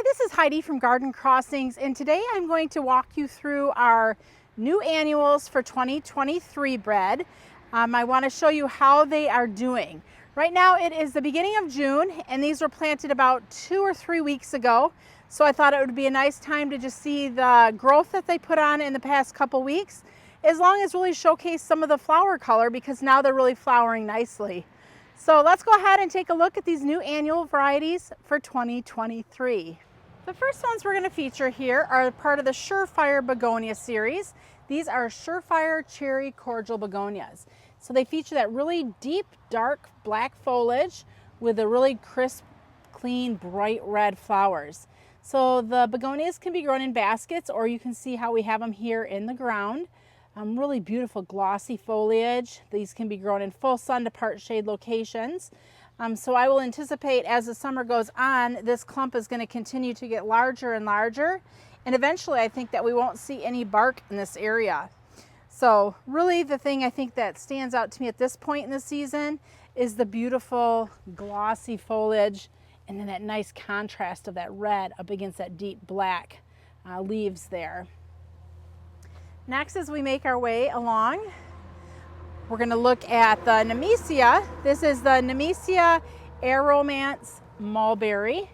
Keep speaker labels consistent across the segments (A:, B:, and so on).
A: this is Heidi from Garden Crossings, and today I'm going to walk you through our new annuals for 2023 bred. I want to show you how they are doing. Right now it is the beginning of June, and these were planted about 2 or 3 weeks ago. So I thought it would be a nice time to just see the growth that they put on in the past couple weeks, as long as really showcase some of the flower color, because now they're really flowering nicely. So let's go ahead and take a look at these new annual varieties for 2023. The first ones we're going to feature here are part of the Surefire begonia series. These are Surefire cherry cordial begonias. So they feature that really deep, dark black foliage with a really crisp, clean, bright red flowers. So the begonias can be grown in baskets, or you can see how we have them here in the ground. Really beautiful glossy foliage. These can be grown in full sun to part shade locations. So I will anticipate as the summer goes on, this clump is going to continue to get larger and larger. And eventually I think that we won't see any bark in this area. So really the thing I think that stands out to me at this point in the season is the beautiful glossy foliage, and then that nice contrast of that red up against that deep black leaves there. Next, as we make our way along, we're going to look at the nemesia. This is the Nemesia Aromance mulberry.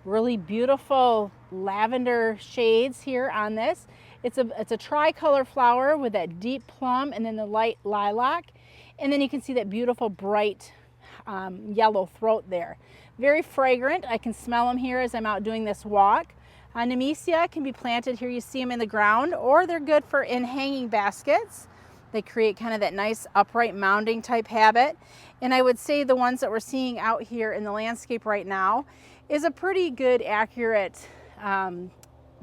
A: Really beautiful lavender shades here on this. It's a tricolor flower with that deep plum and then the light lilac. And then you can see that beautiful bright yellow throat there. Very fragrant. I can smell them here as I'm out doing this walk. Nemesia can be planted here. You see them in the ground, or they're good for in hanging baskets. They create kind of that nice upright mounding type habit. And I would say the ones that we're seeing out here in the landscape right now is a pretty good, accurate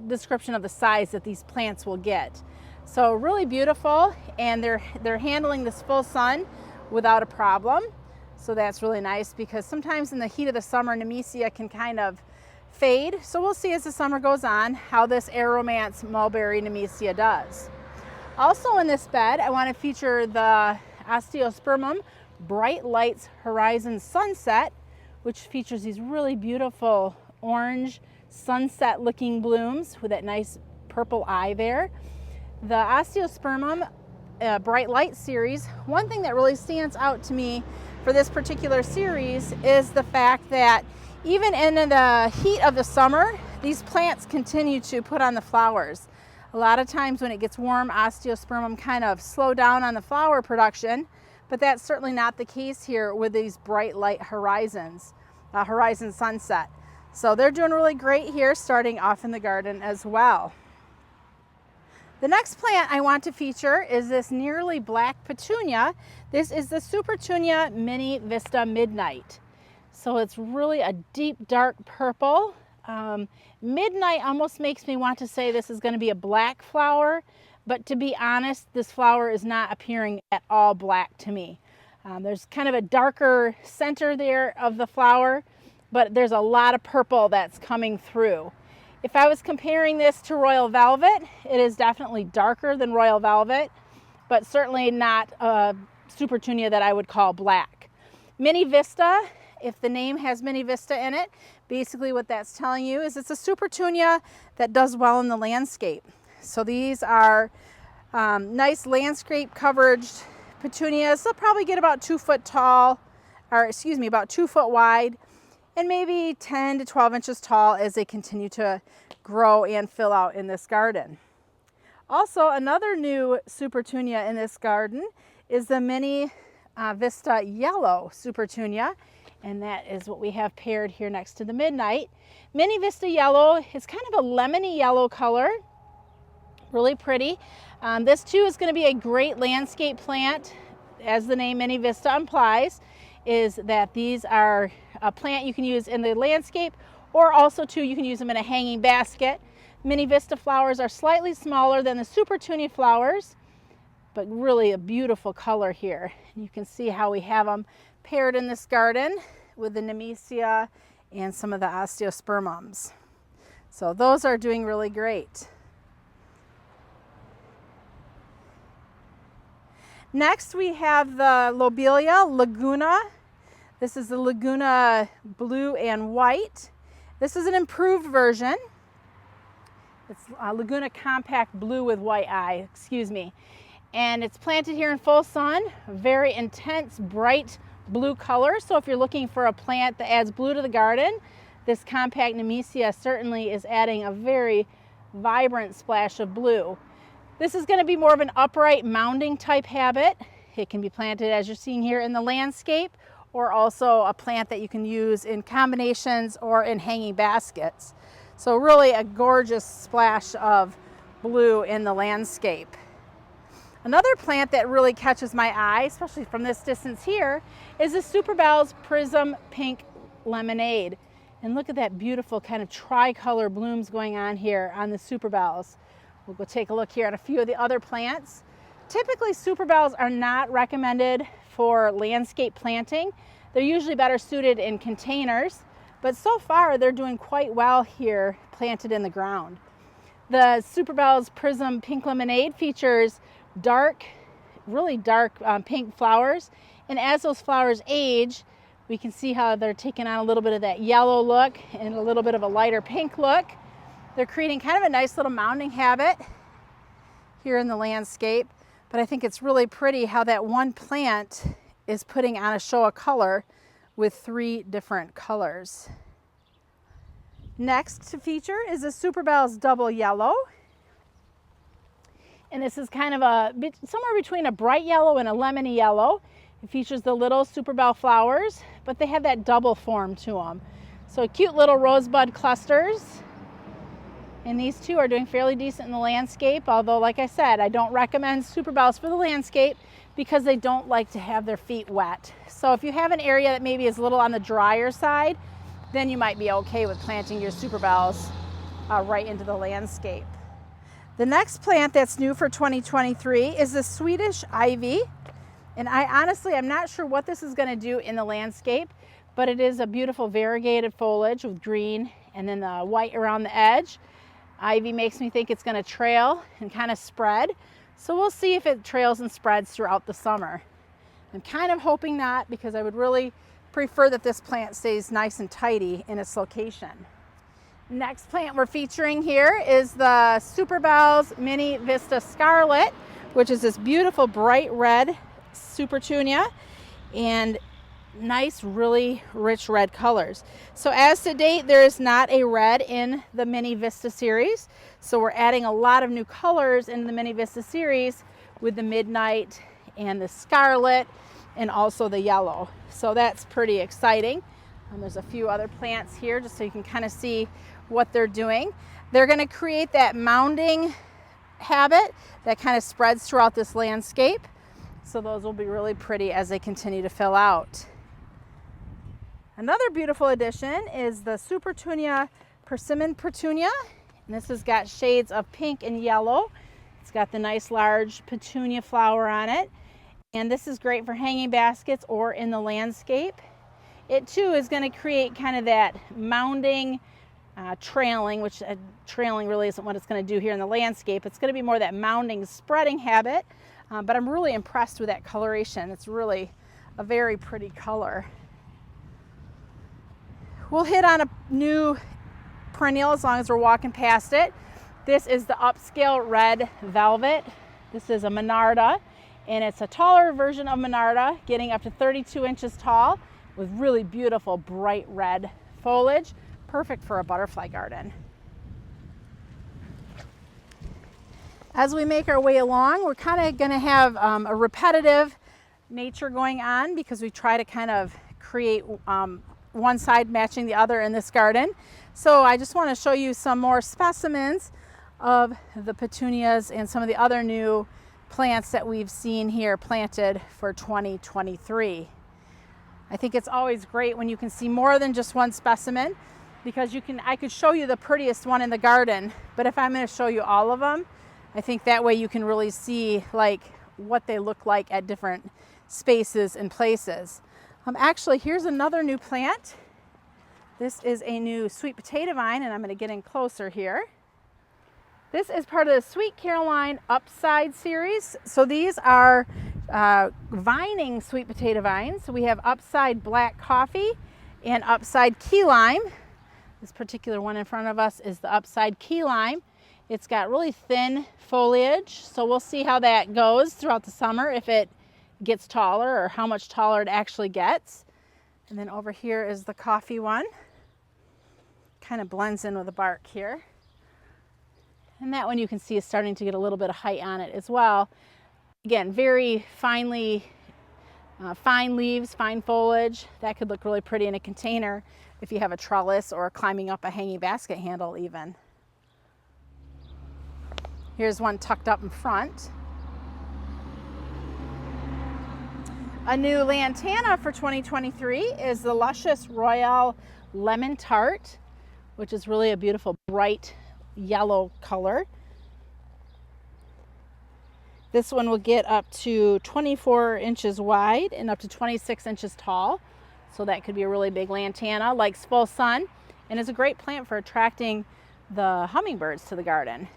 A: description of the size that these plants will get. So really beautiful, and they're handling this full sun without a problem. So that's really nice, because sometimes in the heat of the summer, nemesia can kind of fade. So we'll see as the summer goes on how this Aromance mulberry nemesia does. Also in this bed, I want to feature the Osteospermum Bright Lights Horizon Sunset, which features these really beautiful orange sunset looking blooms with that nice purple eye there. The Osteospermum Bright Light series, one thing that really stands out to me for this particular series is the fact that even in the heat of the summer, these plants continue to put on the flowers. A lot of times when it gets warm, Osteospermum kind of slow down on the flower production, but that's certainly not the case here with these bright light horizons, horizon sunset. So they're doing really great here, starting off in the garden as well. The next plant I want to feature is this nearly black petunia. This is the Supertunia Mini Vista Midnight. So it's really a deep dark purple. Midnight almost makes me want to say this is going to be a black flower, but to be honest, this flower is not appearing at all black to me. There's kind of a darker center there of the flower, but there's a lot of purple that's coming through. If I was comparing this to Royal Velvet, it is definitely darker than Royal Velvet, but certainly not a Supertunia that I would call black. Mini Vista, if the name has Mini Vista in it, basically what that's telling you is it's a Supertunia that does well in the landscape. So these are nice landscape coverage petunias. They'll probably get about 2 foot tall, or excuse me, about 2 foot wide, and maybe 10 to 12 inches tall as they continue to grow and fill out in this garden. Also, another new Supertunia in this garden is the Mini Vista Yellow Supertunia, and that is what we have paired here next to the Midnight. Mini Vista Yellow is kind of a lemony yellow color, really pretty. This too is going to be a great landscape plant, as the name Mini Vista implies, is that these are a plant you can use in the landscape, or also too you can use them in a hanging basket. Mini Vista flowers are slightly smaller than the Supertunia flowers, but really a beautiful color here. And you can see how we have them paired in this garden with the nemesia and some of the osteospermums. So those are doing really great. Next we have the lobelia laguna. This is the laguna blue and white. This is an improved version. It's Laguna Compact Blue with White Eye, excuse me. And it's planted here in full sun, very intense, bright blue color. So if you're looking for a plant that adds blue to the garden, this compact nemesia certainly is adding a very vibrant splash of blue. This is going to be more of an upright mounding type habit. It can be planted, as you're seeing here, in the landscape, or also a plant that you can use in combinations or in hanging baskets. So really a gorgeous splash of blue in the landscape. Another plant that really catches my eye, especially from this distance here, is the Superbell's Prism Pink Lemonade. And look at that beautiful kind of tricolor blooms going on here on the Superbells. We'll go take a look here at a few of the other plants. Typically, Superbells are not recommended for landscape planting. They're usually better suited in containers, but so far they're doing quite well here planted in the ground. The Superbell's Prism Pink Lemonade features dark, really dark pink flowers, and as those flowers age, we can see how they're taking on a little bit of that yellow look and a little bit of a lighter pink look. They're creating kind of a nice little mounding habit here in the landscape, but I think it's really pretty how that one plant is putting on a show of color with 3 different colors. Next to feature is the Superbell's Double Yellow. And this is kind of somewhere between a bright yellow and a lemony yellow. It features the little Superbell flowers, but they have that double form to them. So cute little rosebud clusters. And these two are doing fairly decent in the landscape, although like I said, I don't recommend Superbells for the landscape because they don't like to have their feet wet. So if you have an area that maybe is a little on the drier side, then you might be okay with planting your Superbells right into the landscape. The next plant that's new for 2023 is the Swedish ivy. And I'm not sure what this is going to do in the landscape, but it is a beautiful variegated foliage with green and then the white around the edge. Ivy makes me think it's going to trail and kind of spread. So we'll see if it trails and spreads throughout the summer. I'm kind of hoping not, because I would really prefer that this plant stays nice and tidy in its location. Next plant we're featuring here is the Superbell's Mini Vista Scarlet, which is this beautiful bright red supertunia and nice, really rich red colors. So as to date, there is not a red in the Mini Vista series. So we're adding a lot of new colors in the Mini Vista series with the midnight and the scarlet and also the yellow. So that's pretty exciting. There's a few other plants here just so you can kind of see what they're doing. They're going to create that mounding habit that kind of spreads throughout this landscape. So those will be really pretty as they continue to fill out. Another beautiful addition is the Supertunia Persimmon Petunia. And this has got shades of pink and yellow. It's got the nice large petunia flower on it. And this is great for hanging baskets or in the landscape. It too is going to create kind of that mounding, trailing, which trailing really isn't what it's going to do here in the landscape. It's going to be more that mounding, spreading habit. But I'm really impressed with that coloration. It's really a very pretty color. We'll hit on a new perennial as long as we're walking past it. This is the upscale red velvet. This is a Monarda, and it's a taller version of Monarda, getting up to 32 inches tall with really beautiful bright red foliage, perfect for a butterfly garden. As we make our way along, we're kind of going to have a repetitive nature going on because we try to kind of create one side matching the other in this garden. So I just want to show you some more specimens of the petunias and some of the other new plants that we've seen here planted for 2023. I think it's always great when you can see more than just one specimen, because I could show you the prettiest one in the garden, but if I'm going to show you all of them, I think that way you can really see like what they look like at different spaces and places. Actually, here's another new plant. This is a new sweet potato vine, and I'm going to get in closer here. This is part of the Sweet Caroline Upside series. So these are vining sweet potato vines. So we have Upside Black Coffee and Upside Key Lime. This particular one in front of us is the upside key lime. It's got really thin foliage, so we'll see how that goes throughout the summer, if it gets taller or how much taller it actually gets. And then over here is the coffee one. Kind of blends in with the bark here. And that one you can see is starting to get a little bit of height on it as well. Again, very finely, fine leaves, fine foliage. That could look really pretty in a container if you have a trellis or climbing up a hanging basket handle even. Here's one tucked up in front. A new lantana for 2023 is the luscious Royal Lemon Tart, which is really a beautiful bright yellow color. This one will get up to 24 inches wide and up to 26 inches tall. So that could be a really big lantana, likes full sun, and is a great plant for attracting the hummingbirds to the garden.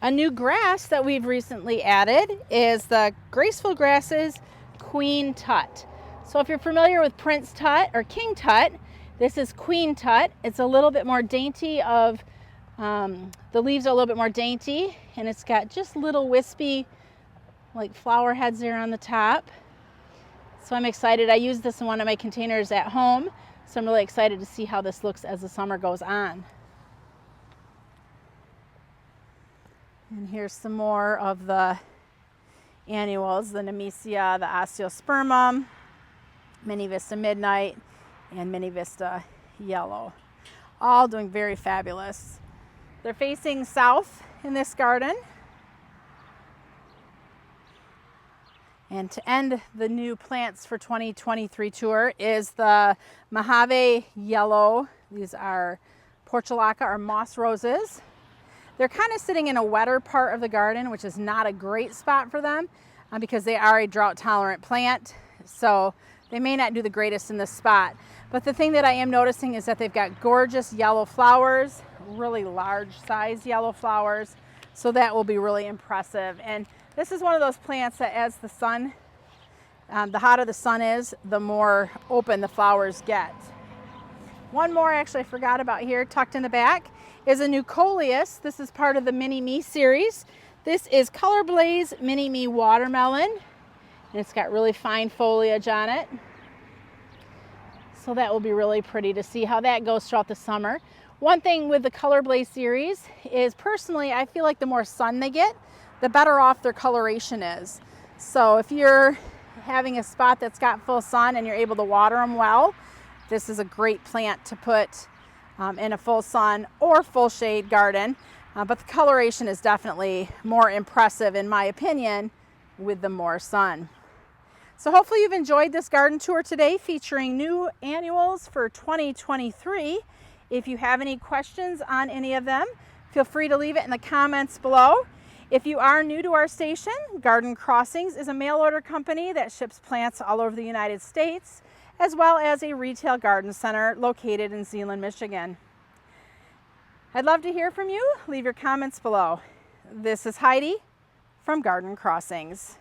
A: A new grass that we've recently added is the Graceful Grasses Queen Tut. So if you're familiar with Prince Tut or King Tut, this is Queen Tut. It's a little bit more dainty the leaves are a little bit more dainty, and it's got just little wispy like flower heads there on the top. So I'm excited. I use this in one of my containers at home, so I'm really excited to see how this looks as the summer goes on. And here's some more of the annuals, the nemesia, the osteospermum, mini vista midnight, and mini vista yellow. All doing very fabulous. They're facing south in this garden. And to end the new plants for 2023 tour is the Mojave yellow. These are portulaca or moss roses. They're kind of sitting in a wetter part of the garden, which is not a great spot for them because they are a drought tolerant plant. So they may not do the greatest in this spot. But the thing that I am noticing is that they've got gorgeous yellow flowers, really large size yellow flowers. So that will be really impressive. And this is one of those plants that as the sun, the hotter the sun is, the more open the flowers get. One more actually I forgot about here, tucked in the back, is a new coleus. This is part of the Mini Me series. This is Color Blaze Mini Me Watermelon. And it's got really fine foliage on it. So that will be really pretty to see how that goes throughout the summer. One thing with the Color Blaze series is personally, I feel like the more sun they get, the better off their coloration is. So if you're having a spot that's got full sun and you're able to water them well, this is a great plant to put in a full sun or full shade garden. But the coloration is definitely more impressive in my opinion with the more sun. So hopefully you've enjoyed this garden tour today featuring new annuals for 2023. If you have any questions on any of them, feel free to leave it in the comments below. If you are new to our station, Garden Crossings is a mail order company that ships plants all over the United States, as well as a retail garden center located in Zeeland, Michigan. I'd love to hear from you. Leave your comments below. This is Heidi from Garden Crossings.